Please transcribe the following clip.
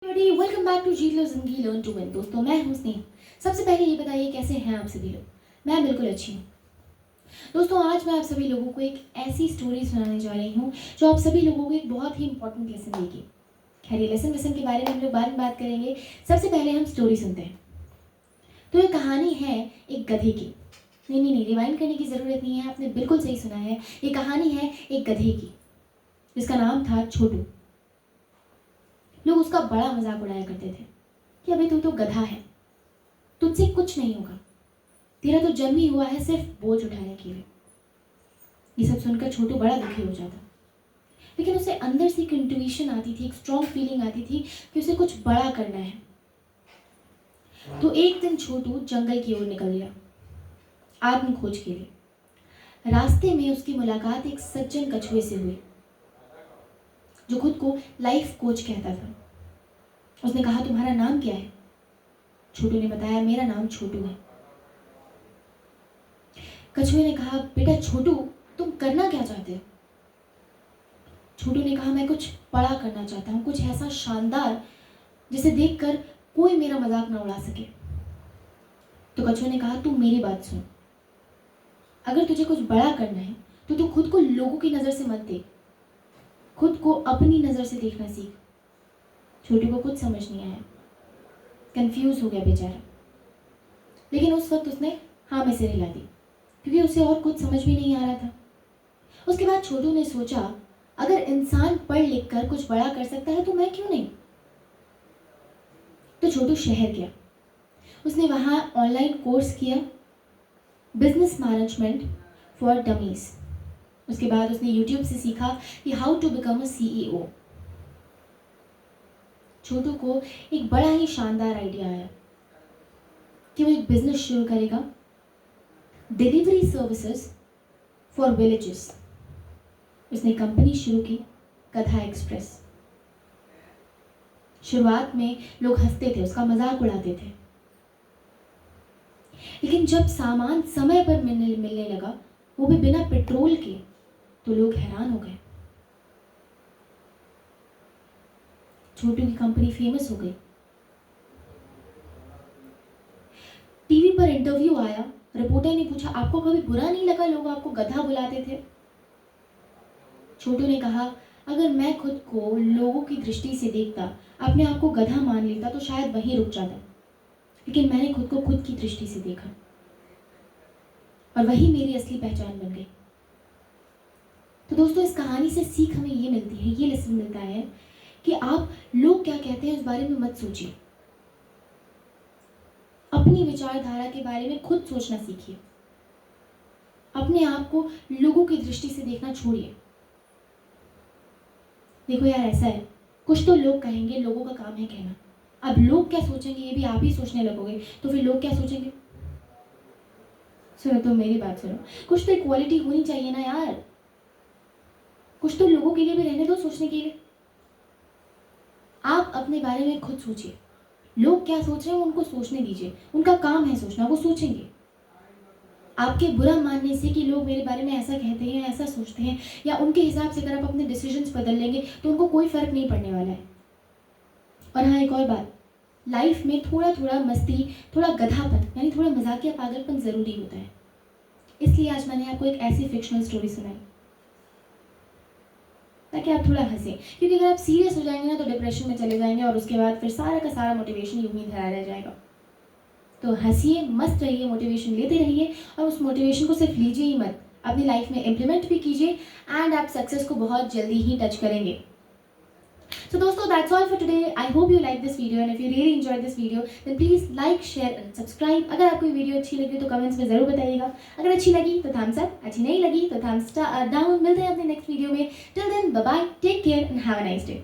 Welcome back to जी लो जिंदगी learn to win. दोस्तों मैं हूं स्नेहा। सबसे पहले ये बताइए कैसे हैं आप सभी लोग। मैं बिल्कुल अच्छी हूँ। दोस्तों आज मैं आप सभी लोगों को एक ऐसी स्टोरी सुनाने जा रही हूँ जो आप सभी लोगों को एक बहुत ही इंपॉर्टेंट लेसन देगी। खैर ये लेसन के बारे में हम लोग बाद में बात करेंगे। सबसे पहले हम स्टोरी सुनते हैं। तो ये कहानी है एक गधे की। नहीं, रिवाइंड करने की ज़रूरत नहीं है, आपने बिल्कुल सही सुना है। ये कहानी है एक गधे की जिसका नाम था छोटू। लोग उसका बड़ा मजाक उड़ाया करते थे कि अबे तू तो गधा है, तुझसे कुछ नहीं होगा, तेरा तो जन्म ही हुआ है सिर्फ बोझ उठाने के लिए। ये सब सुनकर छोटू बड़ा दुखी हो जाता, लेकिन उसे अंदर से एक इंट्यूशन आती थी, एक स्ट्रॉन्ग फीलिंग आती थी कि उसे कुछ बड़ा करना है। तो एक दिन छोटू जंगल की ओर निकल गया आत्म खोज के लिए। रास्ते में उसकी मुलाकात एक सज्जन कछुए से हुई जो खुद को लाइफ कोच कहता था। उसने कहा, तुम्हारा नाम क्या है? छोटू ने बताया, मेरा नाम छोटू है। कछुए ने कहा, बेटा छोटू, तुम करना क्या चाहते हो? छोटू ने कहा, मैं कुछ बड़ा करना चाहता हूँ, कुछ ऐसा शानदार जिसे देखकर कोई मेरा मजाक ना उड़ा सके। तो कछुए ने कहा, तू मेरी बात सुन, अगर तुझे कुछ बड़ा करना है तो तू खुद को लोगों की नज़र से मत देख, खुद को अपनी नज़र से देखना सीख। छोटू को कुछ समझ नहीं आया, कंफ्यूज हो गया बेचारा। लेकिन उस वक्त उसने हाँ में सिर हिला दी, क्योंकि उसे और कुछ समझ भी नहीं आ रहा था। उसके बाद छोटू ने सोचा, अगर इंसान पढ़ लिख कर कुछ बड़ा कर सकता है तो मैं क्यों नहीं। तो छोटू शहर गया। उसने वहाँ ऑनलाइन कोर्स किया, बिजनेस मैनेजमेंट फॉर डमीज। उसके बाद उसने यूट्यूब से सीखा कि how to become a CEO। Chhotu को एक बड़ा ही शानदार आइडिया आया कि वो एक बिजनेस शुरू करेगा, डिलीवरी सर्विसेज फॉर विलेजेस। उसने कंपनी शुरू की, गधा एक्सप्रेस। शुरुआत में लोग हंसते थे, उसका मजाक उड़ाते थे, लेकिन जब सामान समय पर मिलने लगा, वो भी बिना पेट्रोल के, तो लोग हैरान हो गए। छोटू की कंपनी फेमस हो गई। टीवी पर इंटरव्यू आया, रिपोर्टर ने पूछा, आपको कभी बुरा नहीं लगा लोग आपको गधा बुलाते थे? छोटू ने कहा, अगर मैं खुद को लोगों की दृष्टि से देखता, अपने आप को गधा मान लेता, तो शायद वहीं रुक जाता, लेकिन मैंने खुद को खुद की दृष्टि से देखा और वही मेरी असली पहचान बन गई। तो दोस्तों इस कहानी से सीख हमें ये मिलती है, ये लेसन मिलता है कि आप लोग क्या कहते हैं उस बारे में मत सोचिए, अपनी विचारधारा के बारे में खुद सोचना सीखिए, अपने आप को लोगों की दृष्टि से देखना छोड़िए। देखो यार, ऐसा है, कुछ तो लोग कहेंगे, लोगों का काम है कहना। अब लोग क्या सोचेंगे ये भी आप ही सोचने लगोगे, तो फिर लोग क्या सोचेंगे? सुनो, तो मेरी बात सुनो, कुछ तो इक्वालिटी होनी चाहिए ना यार, कुछ तो लोगों के लिए भी रहने दो सोचने के लिए। आप अपने बारे में खुद सोचिए, लोग क्या सोच रहे हैं उनको सोचने दीजिए, उनका काम है सोचना, वो सोचेंगे। आपके बुरा मानने से कि लोग मेरे बारे में ऐसा कहते हैं, ऐसा सोचते हैं, या उनके हिसाब से अगर आप अपने डिसीजंस बदल लेंगे तो उनको कोई फर्क नहीं पड़ने वाला है। और हाँ, एक और बात, लाइफ में थोड़ा थोड़ा मस्ती, थोड़ा गधापन, यानी थोड़ा मजाकिया पागलपन ज़रूरी होता है। इसलिए आज मैंने आपको एक ऐसी फिक्शनल स्टोरी सुनाई ताकि आप थोड़ा हंसें, क्योंकि अगर आप सीरियस हो जाएंगे ना तो डिप्रेशन में चले जाएंगे और उसके बाद फिर सारा का सारा मोटिवेशन यूं ही धरा रह जाएगा। तो हंसिए, मस्त रहिए, मोटिवेशन लेते रहिए, और उस मोटिवेशन को सिर्फ लीजिए ही मत, अपनी लाइफ में इम्प्लीमेंट भी कीजिए, एंड आप सक्सेस को बहुत जल्दी ही टच करेंगे। So दोस्तों, that's all for today. I hope you like this video, and if you really enjoyed this video, then please like, share and subscribe. अगर आपको ये वीडियो अच्छी लगी तो कमेंट्स में ज़रूर बताइएगा। अगर अच्छी लगी तो thumbs up, अच्छी नहीं लगी तो thumbs down। मिलते हैं अपने नेक्स्ट वीडियो में। Till then, bye bye, take care and have a nice day.